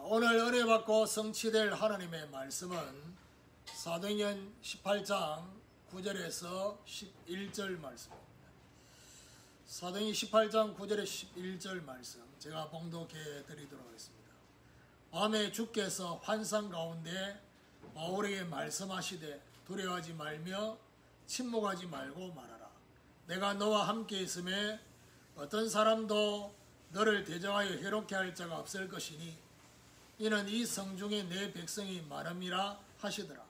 자, 오늘 은혜 받고 성취될 하나님의 말씀은 사도행전 18장 9절에서 11절 말씀입니다. 사도행전 18장 9절에 11절 말씀 제가 봉독해 드리도록 하겠습니다. 밤에 주께서 환상 가운데 바울에게 말씀하시되 두려워하지 말며 침묵하지 말고 말하라. 내가 너와 함께 있음에 어떤 사람도 너를 대적하여 해롭게 할 자가 없을 것이니 이는 이 성중에 내 백성이 많음이라 하시더라.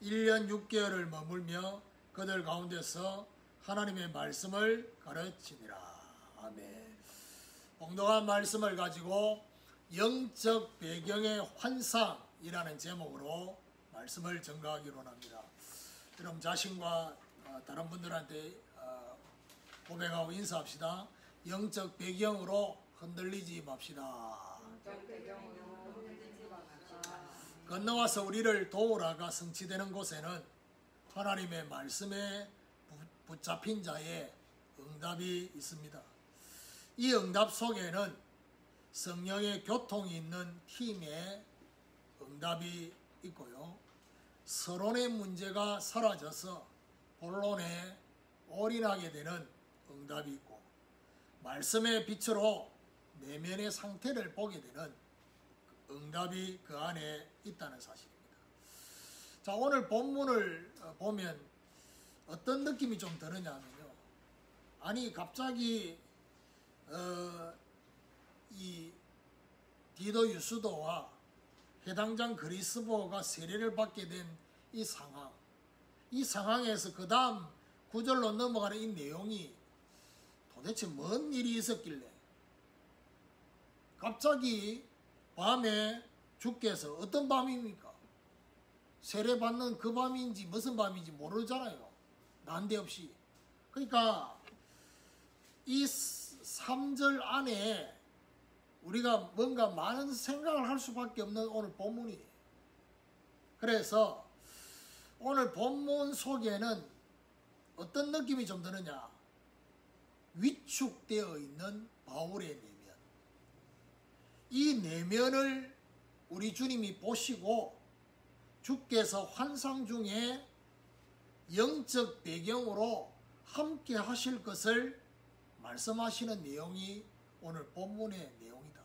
1년 6개월을 머물며 그들 가운데서 하나님의 말씀을 가르치니라. 아멘. 봉독한 말씀을 가지고 영적 배경의 환상이라는 제목으로 말씀을 전가하기로 합니다. 여러분 자신과 다른 분들한테 고백하고 인사합시다. 영적 배경으로 흔들리지 맙시다. 건너와서 우리를 도우라가 성취되는 곳에는 하나님의 말씀에 붙잡힌 자의 응답이 있습니다. 이 응답 속에는 성령의 교통이 있는 팀의 응답이 있고요. 서론의 문제가 사라져서 본론에 올인하게 되는 응답이 있고, 말씀의 빛으로 내면의 상태를 보게 되는 응답이 그 안에 있다는 사실입니다. 자, 오늘 본문을 보면 어떤 느낌이 좀 드느냐면요. 아니 갑자기 이 디도 유스도와 해당장 그리스도가 세례를 받게 된 이 상황에서 그 다음 구절로 넘어가는 이 내용이 도대체 뭔 일이 있었길래 갑자기 밤에 주께서, 어떤 밤입니까? 세례받는 그 밤인지 무슨 밤인지 모르잖아요. 난데없이. 그러니까 이 3절 안에 우리가 뭔가 많은 생각을 할 수밖에 없는 오늘 본문이에요. 그래서 오늘 본문 속에는 어떤 느낌이 좀 드느냐? 위축되어 있는 바울의 내면. 이 내면을 우리 주님이 보시고 주께서 환상 중에 영적 배경으로 함께 하실 것을 말씀하시는 내용이 오늘 본문의 내용이다.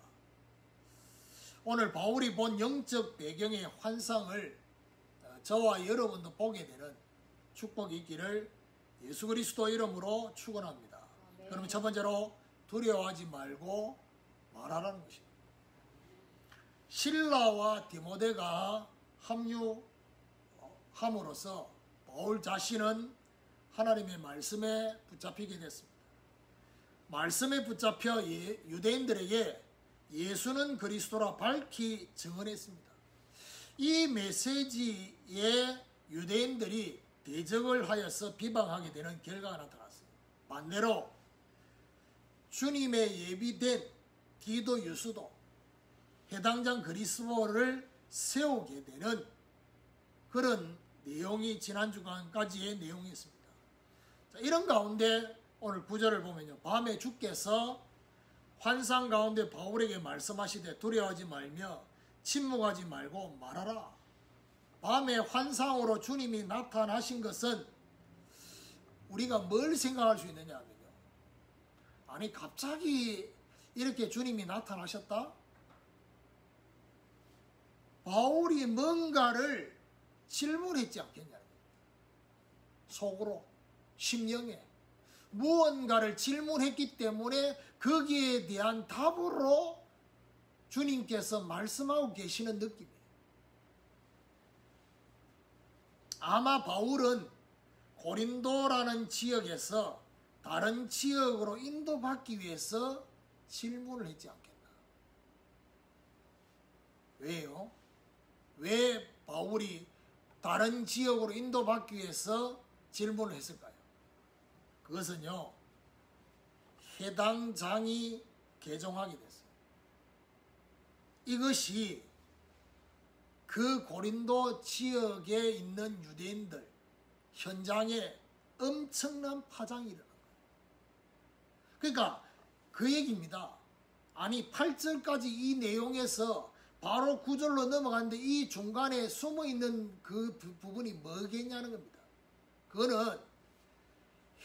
오늘 바울이 본 영적 배경의 환상을 저와 여러분도 보게 되는 축복이 있기를 예수 그리스도 이름으로 축원합니다. 그럼 첫 번째로 두려워하지 말고 말하라는 것입니다. 실라와 디모데가 합류함으로써 바울 자신은 하나님의 말씀에 붙잡히게 됐습니다. 말씀에 붙잡혀 유대인들에게 예수는 그리스도라 밝히 증언했습니다. 이 메시지에 유대인들이 대적을 하여서 비방하게 되는 결과가 나타났어요. 반대로 주님의 예비된 디도 유스도, 해당장 그리스도를 세우게 되는 그런 내용이 지난 주간까지의 내용이었습니다. 자, 이런 가운데 오늘 9절을 보면요. 밤에 주께서 환상 가운데 바울에게 말씀하시되 두려워하지 말며 침묵하지 말고 말하라. 밤에 환상으로 주님이 나타나신 것은 우리가 뭘 생각할 수 있느냐 하면요. 아니 갑자기 이렇게 주님이 나타나셨다? 바울이 뭔가를 질문했지 않겠냐는 거예요. 속으로, 심령에 무언가를 질문했기 때문에 거기에 대한 답으로 주님께서 말씀하고 계시는 느낌이에요. 아마 바울은 고린도라는 지역에서 다른 지역으로 인도받기 위해서 질문을 했지 않겠나. 왜요? 왜 바울이 다른 지역으로 인도받기 위해서 질문을 했을까요? 그것은요, 해당 장이 개종하게 됐어요. 이것이 그 고린도 지역에 있는 유대인들 현장에 엄청난 파장이 일어난 거예요. 그러니까 그 얘기입니다. 아니 8절까지 이 내용에서 바로 9절로 넘어가는데 이 중간에 숨어있는 그 부분이 뭐겠냐는 겁니다. 그거는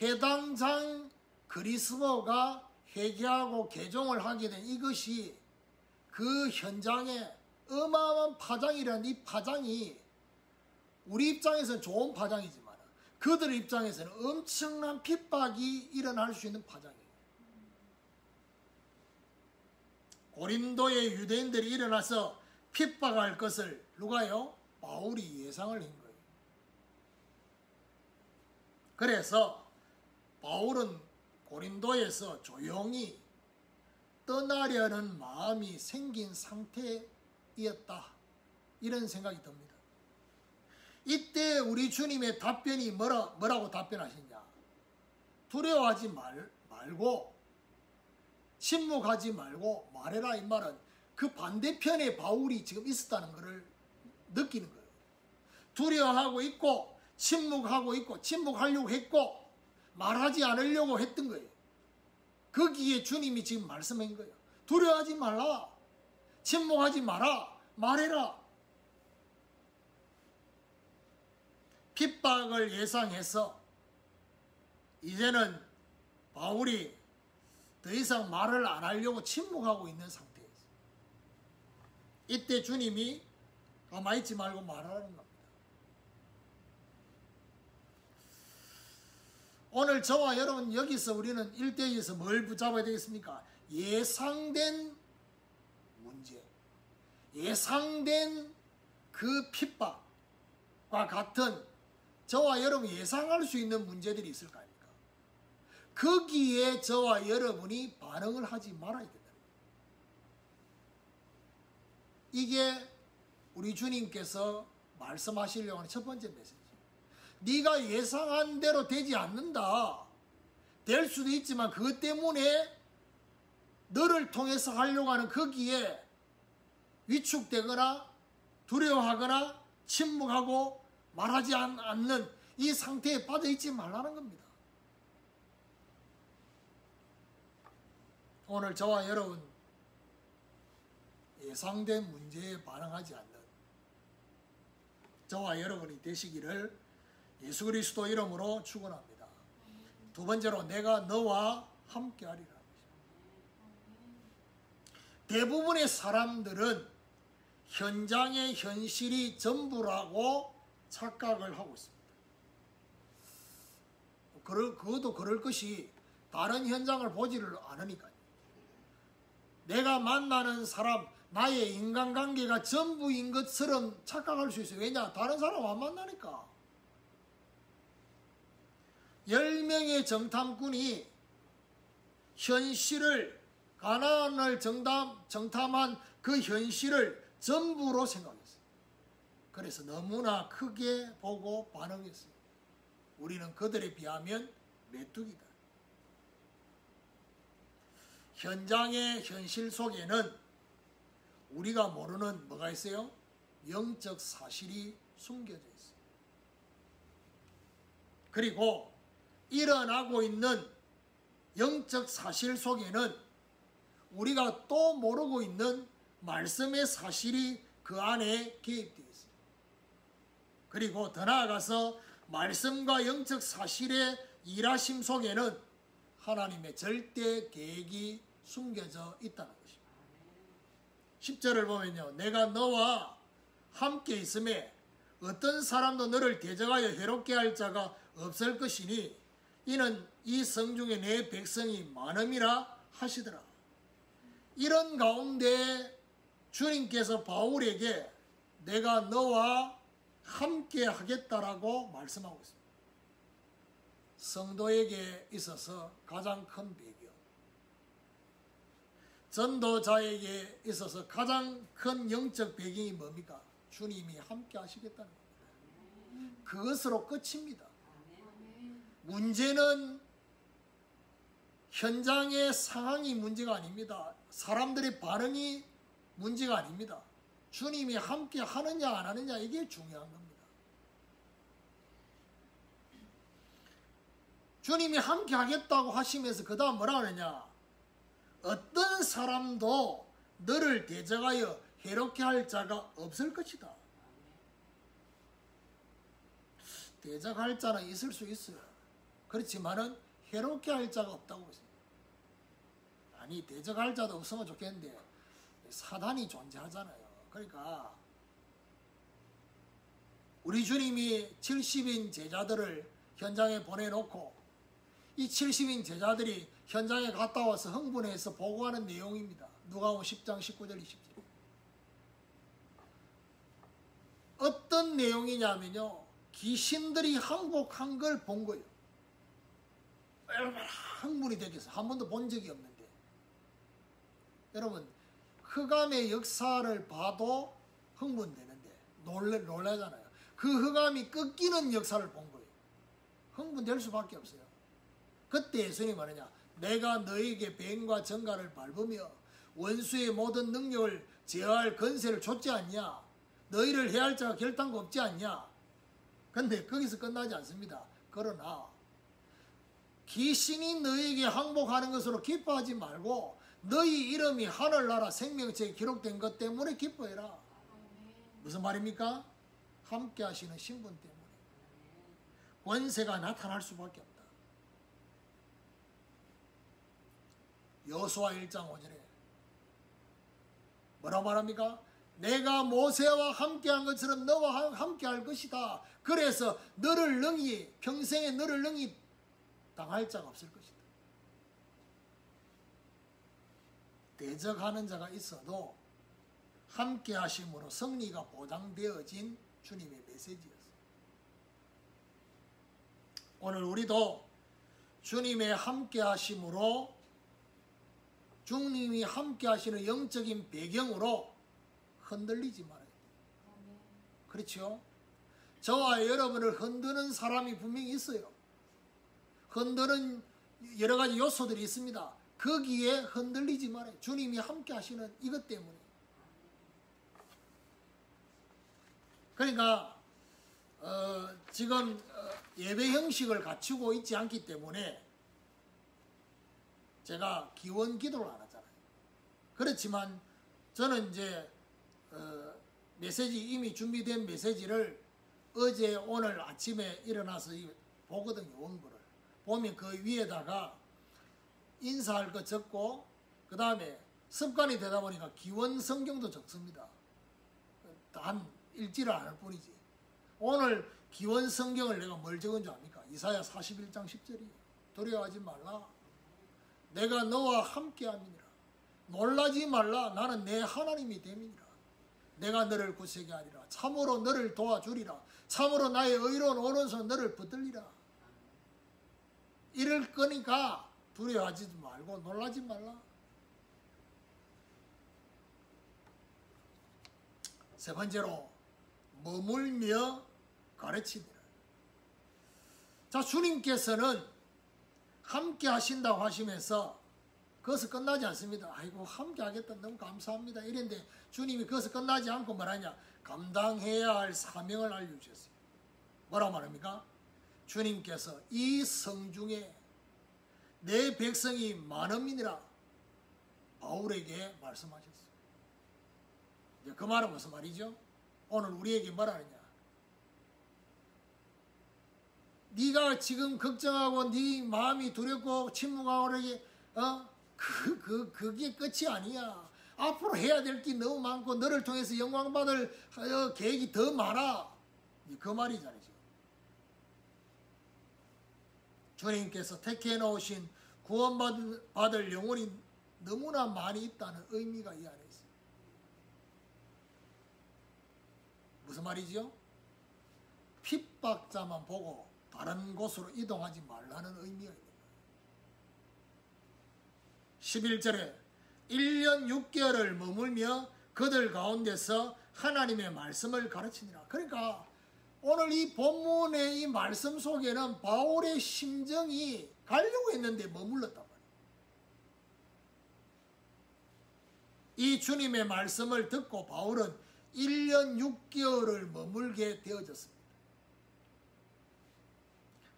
해당 장 그리스도가 회개하고 개종을 하게 된 이것이 그 현장에 어마어마한 파장이라는 이 파장이 우리 입장에서는 좋은 파장이지만 그들 입장에서는 엄청난 핍박이 일어날 수 있는 파장이에요. 고린도의 유대인들이 일어나서 핍박할 것을 누가요? 바울이 예상을 한 거예요. 그래서 바울은 고린도에서 조용히 떠나려는 마음이 생긴 상태이었다. 이런 생각이 듭니다. 이때 우리 주님의 답변이 뭐라고 답변하시냐? 두려워하지 말고 침묵하지 말고 말해라. 이 말은 그 반대편에 바울이 지금 있었다는 것을 느끼는 거예요. 두려워하고 있고 침묵하고 있고 침묵하려고 했고 말하지 않으려고 했던 거예요. 거기에 주님이 지금 말씀한 거예요. 두려워하지 말라. 침묵하지 마라. 말해라. 핍박을 예상해서 이제는 바울이 더 이상 말을 안 하려고 침묵하고 있는 상태였어요. 이때 주님이 가만히 있지 말고 말하라는 겁니다. 오늘 저와 여러분 여기서 우리는 1대2에서 뭘 붙잡아야 되겠습니까? 예상된 문제, 예상된 그 핍박과 같은 저와 여러분 예상할 수 있는 문제들이 있을 거 아닙니까? 거기에 저와 여러분이 반응을 하지 말아야 된다. 이게 우리 주님께서 말씀하시려고 하는 첫 번째 메시지. 네가 예상한 대로 되지 않는다. 될 수도 있지만 그것 때문에 너를 통해서 하려고 하는 거기에 위축되거나 두려워하거나 침묵하고 말하지 않는 이 상태에 빠져있지 말라는 겁니다. 오늘 저와 여러분 예상된 문제에 반응하지 않는 저와 여러분이 되시기를 예수 그리스도 이름으로 축원합니다. 두 번째로 내가 너와 함께하리라. 대부분의 사람들은 현장의 현실이 전부라고 착각을 하고 있습니다. 그것도 그럴 것이 다른 현장을 보지를 않으니까요. 내가 만나는 사람, 나의 인간관계가 전부인 것처럼 착각할 수 있어요. 왜냐? 다른 사람 안 만나니까. 10명의 정탐꾼이 현실을, 가나안을 정탐한 그 현실을 전부로 생각했어요. 그래서 너무나 크게 보고 반응했어요. 우리는 그들에 비하면 메뚜기다. 현장의 현실 속에는 우리가 모르는 뭐가 있어요? 영적 사실이 숨겨져 있어요. 그리고 일어나고 있는 영적 사실 속에는 우리가 또 모르고 있는 말씀의 사실이 그 안에 개입되어 있어요. 그리고 더 나아가서 말씀과 영적 사실의 일하심 속에는 하나님의 절대 계획이 숨겨져 있다는 것입니다. 10절을 보면요. 내가 너와 함께 있음에 어떤 사람도 너를 대적하여 해롭게 할 자가 없을 것이니 이는 이 성중에 내 백성이 많음이라 하시더라. 이런 가운데 주님께서 바울에게 내가 너와 함께 하겠다라고 말씀하고 있습니다. 성도에게 있어서 가장 큰 배경, 전도자에게 있어서 가장 큰 영적 배경이 뭡니까? 주님이 함께 하시겠다는 겁니다. 그것으로 끝입니다. 문제는 현장의 상황이 문제가 아닙니다. 사람들의 반응이 문제가 아닙니다. 주님이 함께 하느냐 안 하느냐 이게 중요한 겁니다. 주님이 함께 하겠다고 하시면서 그 다음 뭐라 하느냐? 어떤 사람도 너를 대적하여 해롭게 할 자가 없을 것이다. 대적할 자는 있을 수 있어요. 그렇지만은 해롭게 할 자가 없다고 했습니다. 아니, 대적할 자도 없으면 좋겠는데 사단이 존재하잖아요. 그러니까 우리 주님이 70인 제자들을 현장에 보내놓고 이 70인 제자들이 현장에 갔다 와서 흥분해서 보고하는 내용입니다. 누가복음 10장 19절 20절. 어떤 내용이냐면요, 귀신들이 항복한 걸 본 거예요. 얼마나 흥분이 되겠어요. 한 번도 본 적이 없는데. 여러분, 흑암의 역사를 봐도 흥분되는데 놀라잖아요. 그 흑암이 꺾이는 역사를 본 거예요. 흥분될 수밖에 없어요. 그때 예수님이 말하냐, 내가 너에게 뱀과 정갈을 밟으며 원수의 모든 능력을 제어할 권세를 줬지 않냐? 너희를 해할 자가 결단코 없지 않냐? 근데 거기서 끝나지 않습니다. 그러나 귀신이 너에게 항복하는 것으로 기뻐하지 말고 너희 이름이 하늘나라 생명책에 기록된 것 때문에 기뻐해라. 무슨 말입니까? 함께 하시는 신분 때문에 권세가 나타날 수밖에 없다. 여호수아 1장 5절에 뭐라고 말합니까? 내가 모세와 함께한 것처럼 너와 함께할 것이다. 그래서 너를 능히, 평생에 너를 능히 당할 자가 없을 것이다. 대적하는 자가 있어도 함께 하심으로 승리가 보장되어진 주님의 메시지였어요. 오늘 우리도 주님의 함께 하심으로, 주님이 함께 하시는 영적인 배경으로 흔들리지 말아야 돼요. 그렇죠? 저와 여러분을 흔드는 사람이 분명히 있어요. 흔드는 여러 가지 요소들이 있습니다. 거기에 흔들리지 말아요. 주님이 함께 하시는 이것 때문에. 그러니까 지금 예배 형식을 갖추고 있지 않기 때문에 제가 기원 기도를 안 하잖아요. 그렇지만 저는 이제 메시지, 이미 준비된 메시지를 어제 오늘 아침에 일어나서 보거든요. 원고를 보면 그 위에다가 인사할 거 적고 그 다음에 습관이 되다 보니까 기원 성경도 적습니다. 단 읽지를 않을 뿐이지. 오늘 기원 성경을 내가 뭘 적은 줄 압니까? 이사야 41장 10절이에요. 두려워하지 말라. 내가 너와 함께함이니라. 놀라지 말라. 나는 내 하나님이 됨이니라. 내가 너를 굳세게 하리라. 참으로 너를 도와주리라. 참으로 나의 의로운 오른손 너를 붙들리라. 이럴 거니까 두려워하지 말고 놀라지 말라. 세 번째로 머물며 가르치니라. 자, 주님께서는 함께 하신다고 하시면서 그것을 끝나지 않습니다. 아이고, 함께 하겠다, 너무 감사합니다 이랬는데 주님이 그것을 끝나지 않고 뭐라냐, 감당해야 할 사명을 알려주셨어요. 뭐라고 말합니까? 주님께서 이 성중에 내 백성이 많음이니라 바울에게 말씀하셨어요. 그 말은 무슨 말이죠? 오늘 우리에게 뭐라느냐, 네가 지금 걱정하고 네 마음이 두렵고 침묵하고 그게 끝이 아니야. 앞으로 해야 될 게 너무 많고 너를 통해서 영광받을 계획이 더 많아. 그 말이잖아요. 주님께서 택해 놓으신 구원받을 영혼이 너무나 많이 있다는 의미가 이 안에 있어요. 무슨 말이죠? 핍박자만 보고 다른 곳으로 이동하지 말라는 의미가 있는 거예요. 11절에 1년 6개월을 머물며 그들 가운데서 하나님의 말씀을 가르치니라. 그러니까 오늘 이 본문의 이 말씀 속에는 바울의 심정이 가려고 했는데 머물렀단 말이에요. 이 주님의 말씀을 듣고 바울은 1년 6개월을 머물게 되어졌습니다.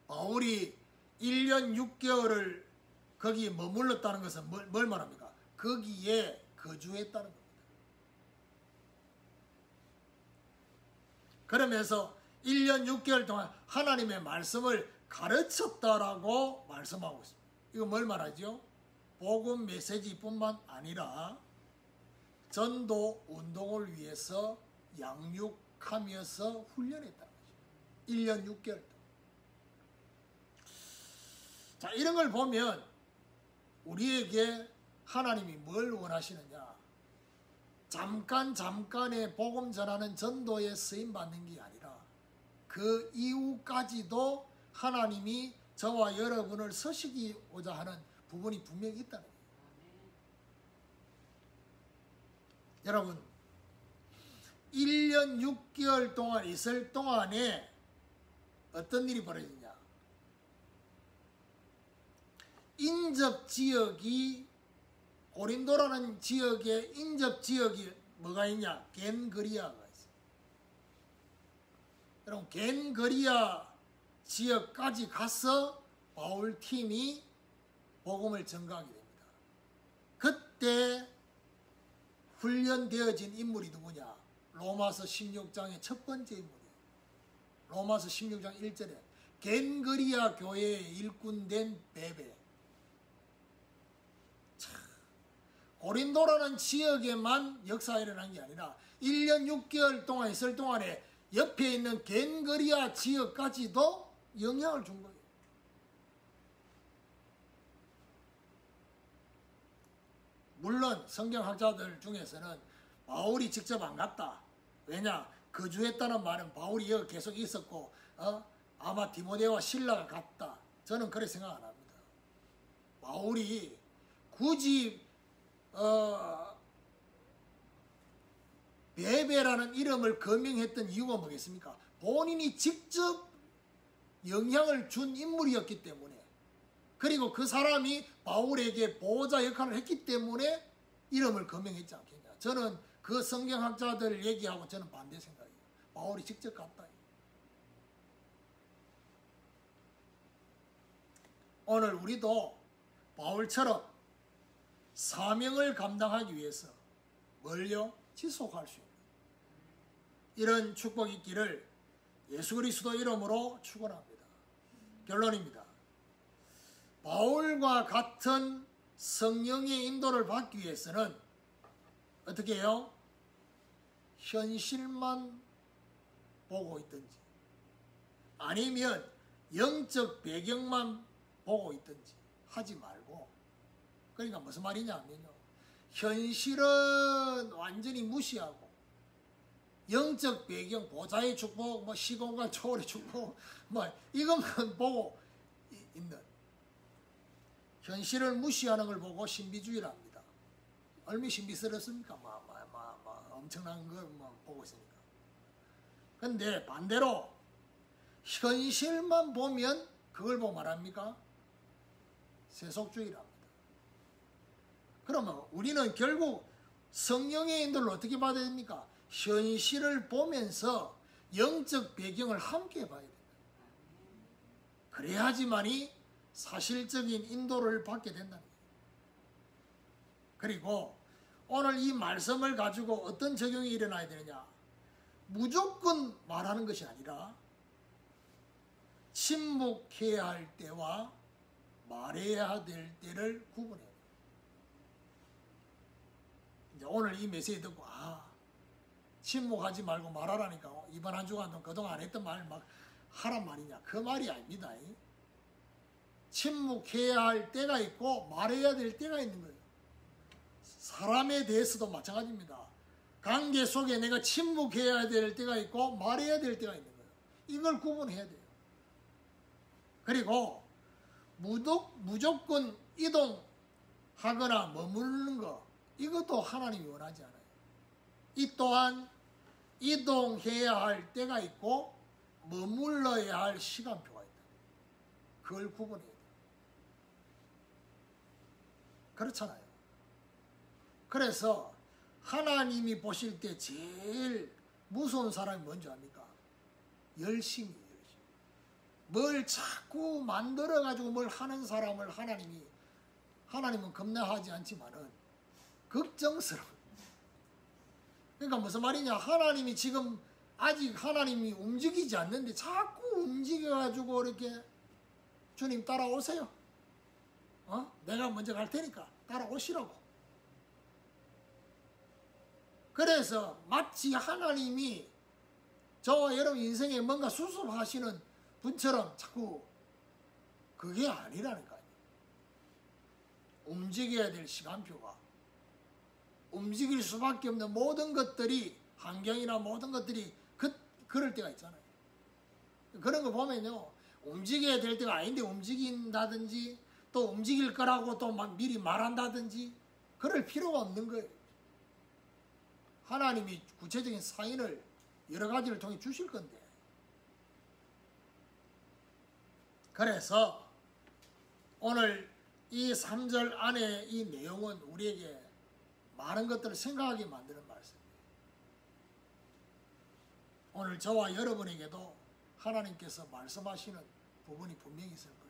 바울이 1년 6개월을 거기 머물렀다는 것은 뭘 말합니까? 거기에 거주했다는 겁니다. 그러면서 1년 6개월 동안 하나님의 말씀을 가르쳤다라고 말씀하고 있습니다. 이거 뭘 말하죠? 복음 메시지뿐만 아니라 전도 운동을 위해서 양육하면서 훈련했다는 거죠. 1년 6개월 동안. 자, 이런 걸 보면 우리에게 하나님이 뭘 원하시느냐? 잠깐의 복음 전하는 전도에 쓰임 받는 게 아니라 그 이후까지도 하나님이 저와 여러분을 서시기고자 하는 부분이 분명히 있다는 거예요. 여러분, 1년 6개월 동안 있을 동안에 어떤 일이 벌어지냐? 인접지역이, 고린도라는 지역에 인접지역이 뭐가 있냐? 겐그리아가 있어요. 여러분, 겐그리아 지역까지 가서 바울팀이 복음을 전가하게 됩니다. 그때 훈련되어진 인물이 누구냐? 로마서 16장의 첫 번째 인물이에요. 로마서 16장 1절에 겐그리아 교회의 일꾼된 베베. 고린도라는 지역에만 역사가 일어난 게 아니라 1년 6개월 동안 있을 동안에 옆에 있는 겐그리아 지역까지도 영향을 준 거예요. 물론 성경학자들 중에서는 바울이 직접 안 갔다. 왜냐? 거주했다는 말은 바울이 여기 계속 있었고 아마 디모데와 실라가 갔다. 저는 그렇게 생각 안 합니다. 바울이 굳이 베베라는 이름을 거명했던 이유가 뭐겠습니까? 본인이 직접 영향을 준 인물이었기 때문에, 그리고 그 사람이 바울에게 보호자 역할을 했기 때문에 이름을 거명했지 않겠냐. 저는 그 성경학자들 얘기하고 저는 반대 생각이에요. 바울이 직접 갔다. 오늘 우리도 바울처럼 사명을 감당하기 위해서 뭘요? 지속할 수 있는 이런 축복이 있기를 예수 그리스도 이름으로 축원합니다. 결론입니다. 바울과 같은 성령의 인도를 받기 위해서는 어떻게 해요? 현실만 보고 있든지 아니면 영적 배경만 보고 있든지 하지 말고, 그러니까 무슨 말이냐면요, 현실은 완전히 무시하고 영적 배경, 보좌의 축복, 뭐 시공간 초월의 축복, 뭐 이것만 보고 있는, 현실을 무시하는 걸 보고 신비주의랍니다. 얼마나 신비스럽습니까? 엄청난 걸 보고 있으니까. 근데 반대로 현실만 보면 그걸 보고 말합니까? 세속주의랍니다. 그러면 우리는 결국 성령의 인도를 어떻게 받아야 됩니까? 현실을 보면서 영적 배경을 함께 봐야 됩니다. 그래야지만이 사실적인 인도를 받게 된다는 거예요. 그리고 오늘 이 말씀을 가지고 어떤 적용이 일어나야 되느냐? 무조건 말하는 것이 아니라 침묵해야 할 때와 말해야 될 때를 구분해야 돼요. 이제 오늘 이 메시지 듣고 침묵하지 말고 말하라니까 이번 한 주간 동안 그동안 안 했던 말 막 하란 말이냐? 그 말이 아닙니다. 침묵해야 할 때가 있고 말해야 될 때가 있는 거예요. 사람에 대해서도 마찬가지입니다. 관계 속에 내가 침묵해야 될 때가 있고 말해야 될 때가 있는 거예요. 이걸 구분해야 돼요. 그리고 무조건 이동하거나 머무르는 거, 이것도 하나님이 원하지 않아요. 이 또한 이동해야 할 때가 있고 머물러야 할 시간표가 있다. 그걸 구분해야 돼요. 그렇잖아요. 그래서 하나님이 보실 때 제일 무서운 사람이 뭔지 압니까? 열심히. 뭘 자꾸 만들어가지고 뭘 하는 사람을 하나님은 겁나하지 않지만은 걱정스러워. 그러니까 무슨 말이냐? 하나님이 지금 아직 하나님이 움직이지 않는데 자꾸 움직여가지고 이렇게 주님 따라오세요. 내가 먼저 갈 테니까 따라오시라고. 그래서 마치 하나님이 저와 여러분 인생에 뭔가 수습하시는 분처럼 자꾸 그게 아니라니까요. 움직여야 될 시간표가, 움직일 수밖에 없는 모든 것들이, 환경이나 모든 것들이 그럴 때가 있잖아요. 그런 거 보면요, 움직여야 될 때가 아닌데 움직인다든지 또 움직일 거라고 또 미리 말한다든지 그럴 필요가 없는 거예요. 하나님이 구체적인 사인을 여러 가지를 통해 주실 건데. 그래서 오늘 이 3절 안에 이 내용은 우리에게 많은 것들을 생각하게 만드는 말씀이에요. 오늘 저와 여러분에게도 하나님께서 말씀하시는 부분이 분명히 있을 거예요.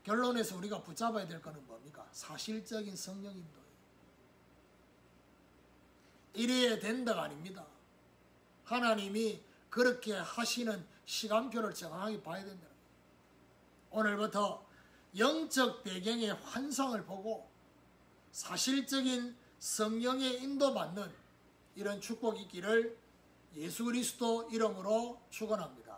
결론에서 우리가 붙잡아야 될 것은 뭡니까? 사실적인 성령 인도예요. 이래야 된다가 아닙니다. 하나님이 그렇게 하시는 시간표를 정확하게 봐야 된다. 오늘부터 영적 배경의 환상을 보고 사실적인 성령의 인도받는 이런 축복이 있기를 예수 그리스도 이름으로 축원합니다.